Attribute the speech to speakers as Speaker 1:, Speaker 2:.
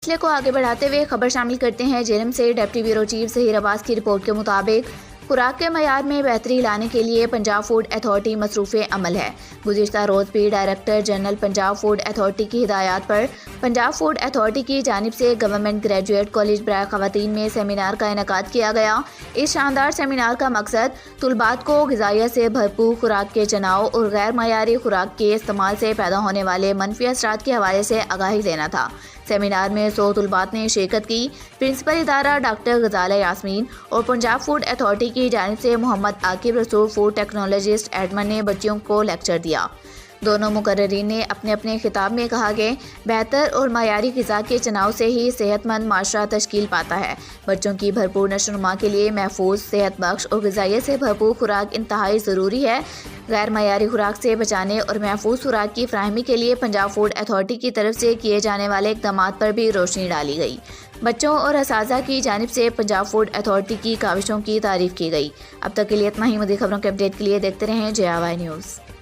Speaker 1: سلسلے کو آگے بڑھاتے ہوئے خبر شامل کرتے ہیں جیرم سے۔ ڈپٹی بیورو چیف ظہیر عباس کی رپورٹ کے مطابق خوراک کے معیار میں بہتری لانے کے لیے پنجاب فوڈ اتھارٹی مصروف عمل ہے۔ گزشتہ روز بھی director general Punjab food authority کی ہدایات پر پنجاب فوڈ اتھارٹی کی جانب سے گورنمنٹ گریجویٹ کالج برائے خواتین میں سیمینار کا انعقاد کیا گیا۔ اس شاندار سیمینار کا مقصد طلباء کو غذائیت سے بھرپور خوراک کے چناؤ اور غیر معیاری خوراک کے استعمال سے پیدا ہونے والے منفی اثرات کے حوالے سے آگاہی دینا تھا۔ سیمینار میں 100 طلباء نے شرکت کی۔ پرنسپل ادارہ ڈاکٹر غزالہ یاسمین اور پنجاب فوڈ اتھارٹی کی جانب سے محمد عاقب رسول فوڈ ٹیکنالوجسٹ ایڈمن نے بچیوں کو لیکچر دیا۔ دونوں مقررین نے اپنے اپنے خطاب میں کہا کہ بہتر اور معیاری غذا کے چناؤ سے ہی صحت مند معاشرہ تشکیل پاتا ہے۔ بچوں کی بھرپور نشو و نما کے لیے محفوظ، صحت بخش اور غذائیت سے بھرپور خوراک انتہائی ضروری ہے۔ غیر معیاری خوراک سے بچانے اور محفوظ خوراک کی فراہمی کے لیے پنجاب فوڈ اتھارٹی کی طرف سے کیے جانے والے اقدامات پر بھی روشنی ڈالی گئی۔ بچوں اور اساتذہ کی جانب سے پنجاب فوڈ اتھارٹی کی کاوشوں کی تعریف کی گئی۔ اب تک کے لیے اتنا ہی۔ مزید خبروں کے اپڈیٹ کے لیے دیکھتے رہیں JRY نیوز۔